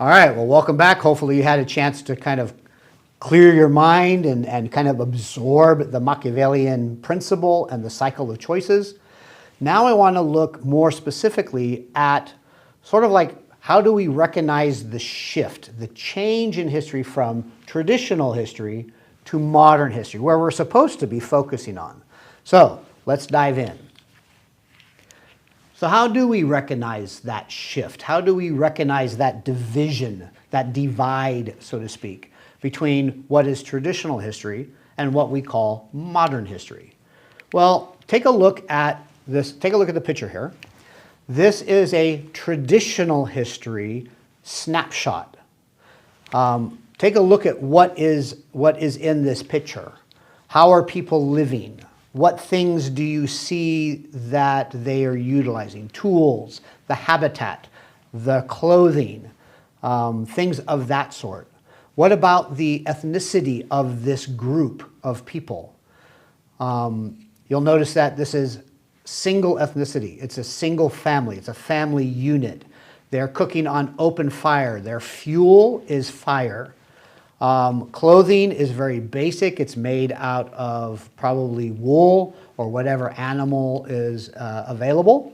All right, well, welcome back. Hopefully you had a chance to kind of clear your mind and kind of absorb the Machiavellian principle and the cycle of choices. Now I want to look more specifically at sort of like how do we recognize the shift, the change in history from traditional history to modern history, where we're supposed to be focusing on. So let's dive in. So how do we recognize that shift? How do we recognize that division, that divide, so to speak, between what is traditional history and what we call modern history? Well, take a look at this. Take a look at the picture here. This is a traditional history snapshot. Take a look at what is in this picture. How are people living? What things do you see that they are utilizing? Tools, the habitat, the clothing, things of that sort. What about the ethnicity of this group of people? You'll notice that this is single ethnicity. It's a single family. It's a family unit. They're cooking on open fire. Their fuel is fire. Clothing is very basic. It's made out of probably wool or whatever animal is available.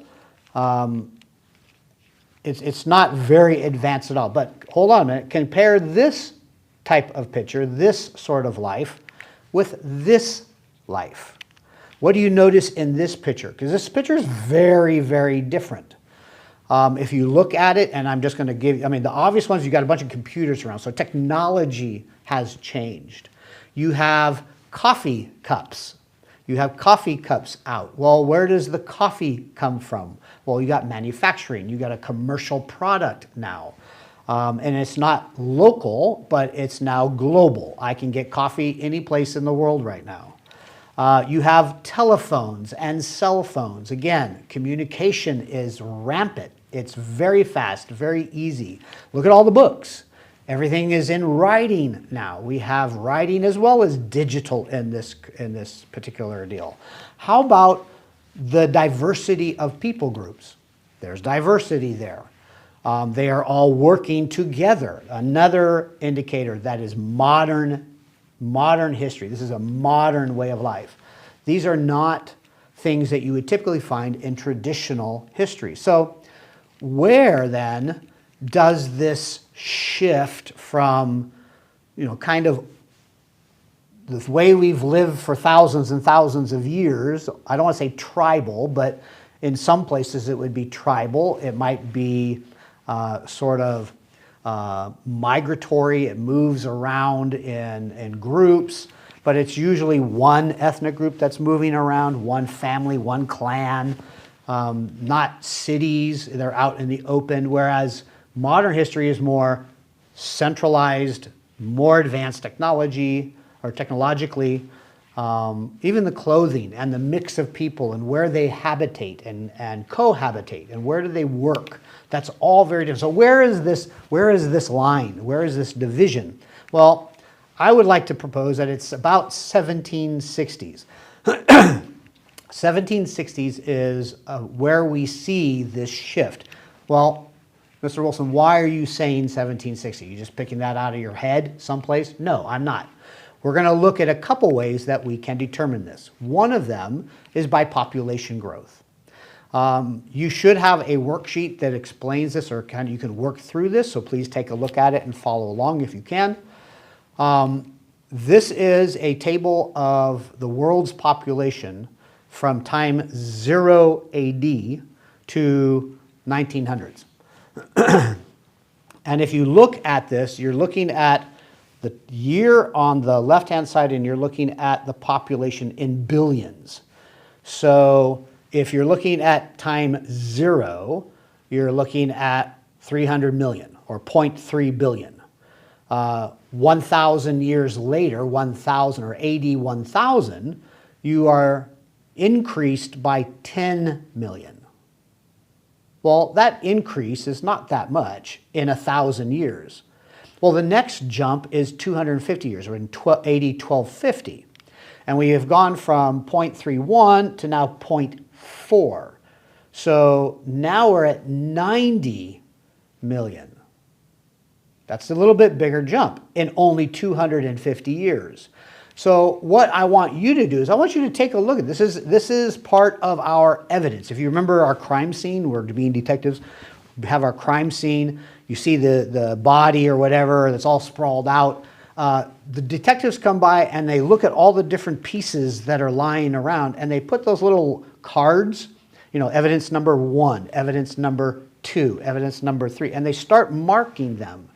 It's not very advanced at all. But hold on a minute. Compare this type of picture, this sort of life, with this life. What do you notice in this picture? Because this picture is very, very different. If you look at it, and I'm just going to give, I mean, the obvious ones, you've got a bunch of computers around, so technology has changed. You have coffee cups. You have coffee cups out. Well, where does the coffee come from? Well, you got manufacturing. You got a commercial product now. And it's not local, but it's now global. I can get coffee any place in the world right now. You have telephones and cell phones. Again, communication is rampant. It's very fast, very easy. Look at all the books. Everything is in writing now. We have writing as well as digital in this particular deal. How about the diversity of people groups? There's diversity there. They are all working together. Another indicator that is modern history. This is a modern way of life. These are not things that you would typically find in traditional history. So where then does this shift from, kind of the way we've lived for thousands and thousands of years, I don't want to say tribal, but in some places it would be tribal. It might be sort of migratory. It moves around in groups, but it's usually one ethnic group that's moving around, one family, one clan, not cities. They're out in the open, whereas modern history is more centralized, more advanced technology or technologically. Even the clothing and the mix of people and where they habitate and cohabitate and where do they work. That's all very different. So where is this line? Where is this division? Well, I would like to propose that it's about 1760s. 1760s is where we see this shift. Well, Mr. Wilson, why are you saying 1760? You just picking that out of your head someplace? No, I'm not. We're going to look at a couple ways that we can determine this. One of them is by population growth. You should have a worksheet that explains this, or you can work through this, so please take a look at it and follow along if you can. This is a table of the world's population from time 0 AD to 1900s. And if you look at this, you're looking at the year on the left-hand side and you're looking at the population in billions. So if you're looking at time 0, you're looking at 300 million or 0.3 billion. 1,000 years later, 1,000 or AD 1,000, you are increased by 10 million. Well, that increase is not that much in 1,000 years. Well, the next jump is 250 years, or in AD 1250. And we have gone from 0.31 to now 0.4. So now we're at 90 million. That's a little bit bigger jump in only 250 years. So what I want you to do is I want you to take a look at this. This is part of our evidence. If you remember our crime scene, we're being detectives, we have our crime scene. You see the body or whatever that's all sprawled out. The detectives come by and they look at all the different pieces that are lying around, and they put those little cards, you know, evidence number 1, evidence number 2, evidence number 3, and they start marking them.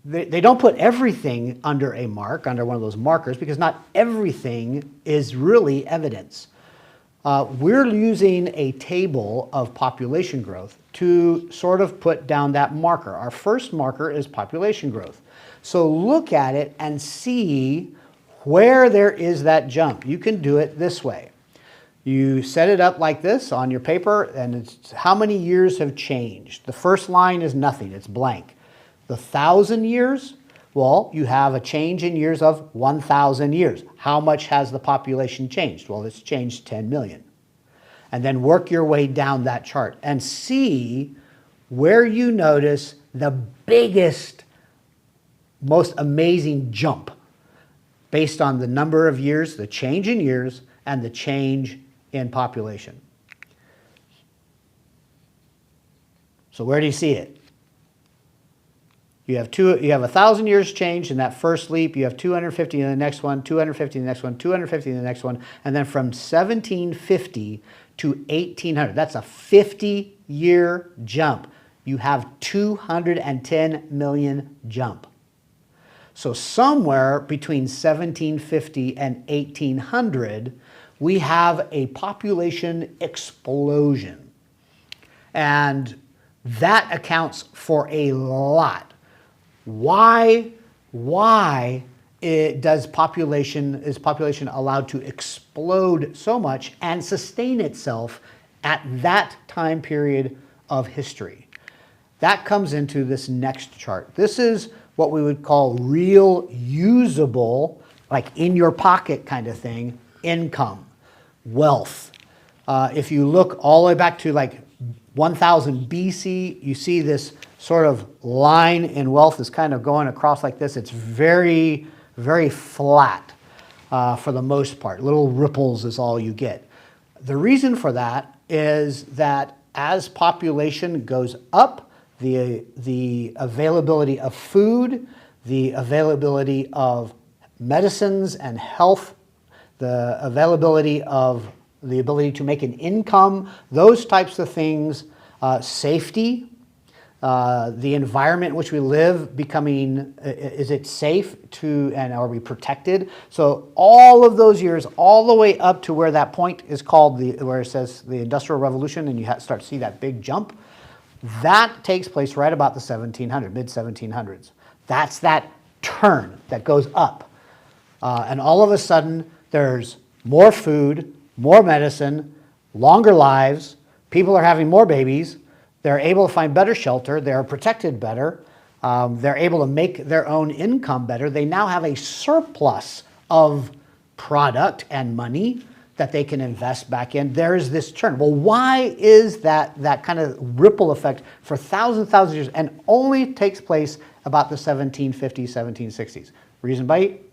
They don't put everything under a mark, under one of those markers, because not everything is really evidence. We're using a table of population growth to sort of put down that marker. Our first marker is population growth. So look at it and see where there is that jump. You can do it this way. You set it up like this on your paper, and it's how many years have changed. The first line is nothing, it's blank. The 1,000 years, well, you have a change in years of 1,000 years. How much has the population changed? Well, it's changed 10 million. And then work your way down that chart and see where you notice the biggest, most amazing jump based on the number of years, the change in years, and the change in population. So where do you see it? You have 1,000 years change in that first leap. You have 250 in the next one, 250 in the next one, 250 in the next one, and then from 1750 to 1800. That's a 50-year jump. You have 210 million jump. So somewhere between 1750 and 1800, we have a population explosion. And that accounts for a lot. Why is population allowed to explode so much and sustain itself at that time period of history? That comes into this next chart. This is what we would call real usable, like in your pocket kind of thing, income, wealth. If you look all the way back to like 1000 BC, you see this sort of line in wealth is kind of going across like this. It's very, very flat for the most part. Little ripples is all you get. The reason for that is that as population goes up, the availability of food, the availability of medicines and health, the availability of the ability to make an income, those types of things, safety, the environment in which we live becoming, is it safe to, and are we protected? So all of those years, all the way up to where that point is called, where it says the Industrial Revolution, and you start to see that big jump, that takes place right about the 1700s, mid-1700s. That's that turn that goes up. And all of a sudden, there's more food, more medicine, longer lives, people are having more babies, they're able to find better shelter, they're protected better, they're able to make their own income better. They now have a surplus of product and money that they can invest back in. There is this turn. Well, why is that kind of ripple effect for thousands of years and only takes place about the 1750s, 1760s? Reason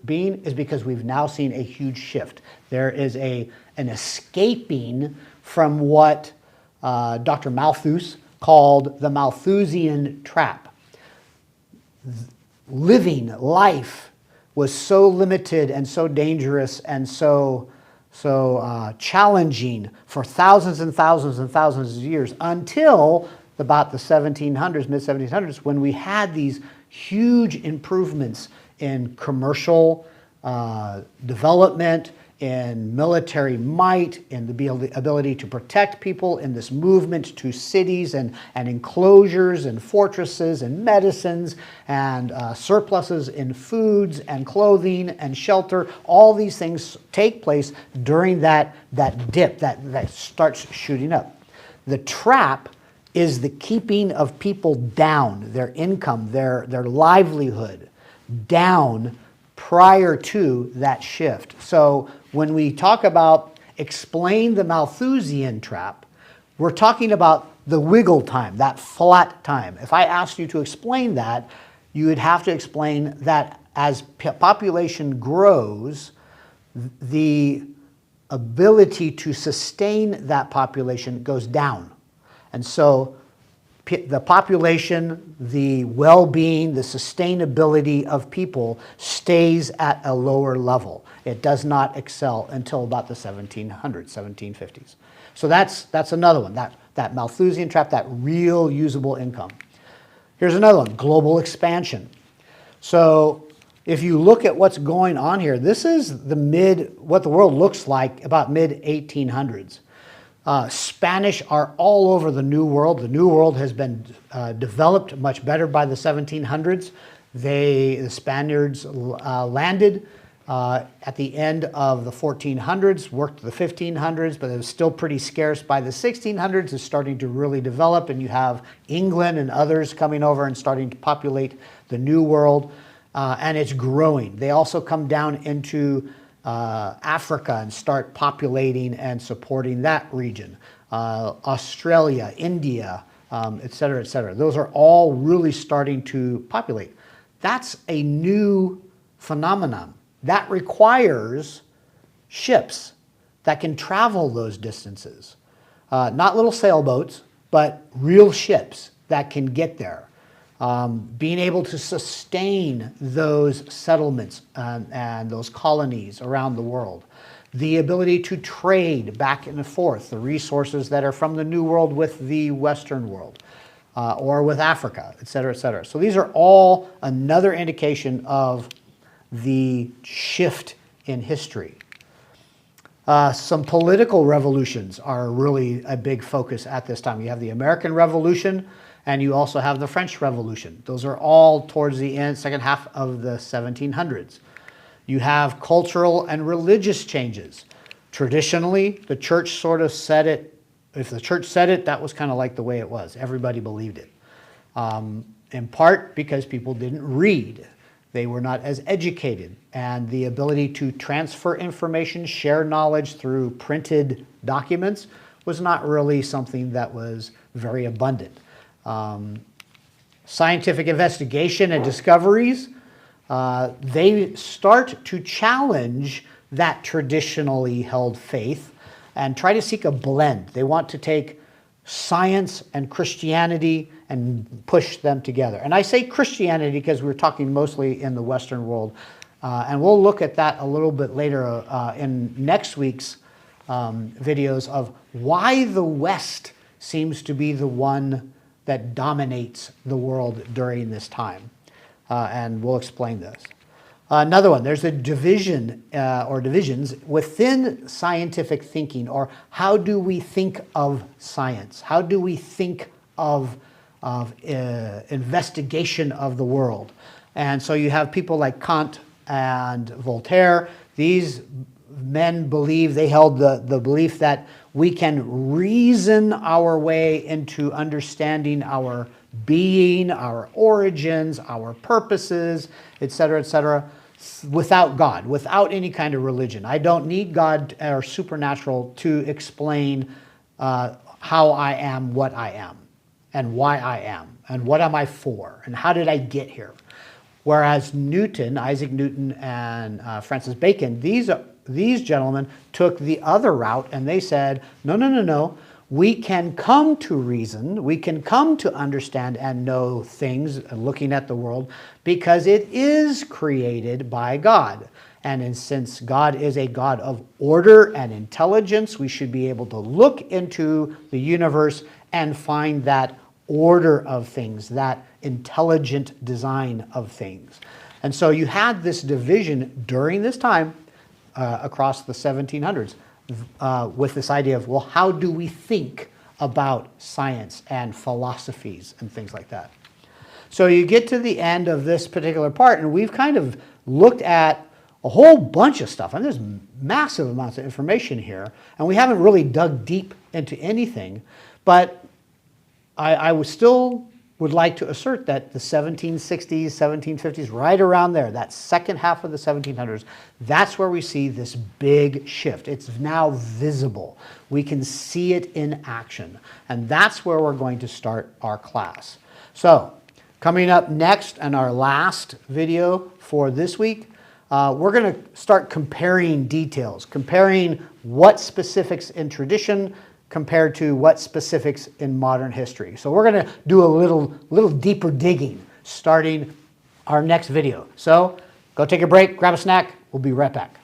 being is because we've now seen a huge shift. There is an escaping from what Dr. Malthus called the Malthusian trap. Living life was so limited and so dangerous and so challenging for thousands and thousands and thousands of years until about the 1700s, mid-1700s, when we had these huge improvements in commercial development, in military might, in the ability to protect people, in this movement to cities and enclosures and fortresses and medicines and surpluses in foods and clothing and shelter. All these things take place during that dip that starts shooting up. The trap is the keeping of people down, their income, their livelihood down prior to that shift. So when we talk about explain the Malthusian trap, we're talking about the wiggle time, that flat time. If I asked you to explain that, you would have to explain that as population grows, the ability to sustain that population goes down. And so the population, the well-being, the sustainability of people stays at a lower level. It does not excel until about the 1700s, 1750s. So that's another one, that Malthusian trap, that real usable income. Here's another one, global expansion. So if you look at what's going on here, this is what the world looks like about mid-1800s. Spanish are all over the New World. The New World has been developed much better by the 1700s. The Spaniards landed at the end of the 1400s, worked the 1500s, but it was still pretty scarce. By the 1600s, it's starting to really develop, and you have England and others coming over and starting to populate the New World, and it's growing. They also come down into Africa and start populating and supporting that region. Australia, India, et cetera, et cetera. Those are all really starting to populate. That's a new phenomenon. That requires ships that can travel those distances. Not little sailboats, but real ships that can get there. Being able to sustain those settlements and those colonies around the world. The ability to trade back and forth the resources that are from the New World with the Western world or with Africa, et cetera, et cetera. So these are all another indication of the shift in history. Some political revolutions are really a big focus at this time. You have the American Revolution, and you also have the French Revolution. Those are all towards the end, second half of the 1700s. You have cultural and religious changes. Traditionally, the church sort of said it. If the church said it, that was kind of like the way it was. Everybody believed it. In part because people didn't read. They were not as educated. And the ability to transfer information, share knowledge through printed documents was not really something that was very abundant. Scientific investigation and discoveries, they start to challenge that traditionally held faith and try to seek a blend. They want to take science and Christianity and push them together. And I say Christianity because we're talking mostly in the Western world. And we'll look at that a little bit later in next week's videos of why the West seems to be the one that dominates the world during this time. And we'll explain this. Another one, there's a division or divisions within scientific thinking, or how do we think of science? How do we think of investigation of the world? And so you have people like Kant and Voltaire. These men believe, they held the belief that we can reason our way into understanding our being, our origins, our purposes, etc., without God, without any kind of religion. I don't need God or supernatural to explain how I am what I am, and why I am, and what am I for, and how did I get here. Whereas Newton, Isaac Newton, and Francis Bacon, these gentlemen took the other route, and they said, no. We can come to reason, we can come to understand and know things, looking at the world, because it is created by God. And since God is a God of order and intelligence, we should be able to look into the universe and find that order of things, that intelligent design of things. And so you had this division during this time across the 1700s. With this idea of, well, how do we think about science and philosophies and things like that? So you get to the end of this particular part, and we've kind of looked at a whole bunch of stuff. And there's massive amounts of information here, and we haven't really dug deep into anything. But I would still would like to assert that the 1760s, 1750s, right around there, that second half of the 1700s, that's where we see this big shift. It's now visible. We can see it in action. And that's where we're going to start our class. So, coming up next and our last video for this week, we're going to start comparing details, comparing what specifics in tradition compared to what specifics in modern history. So we're going to do a little deeper digging starting our next video. So go take a break, grab a snack. We'll be right back.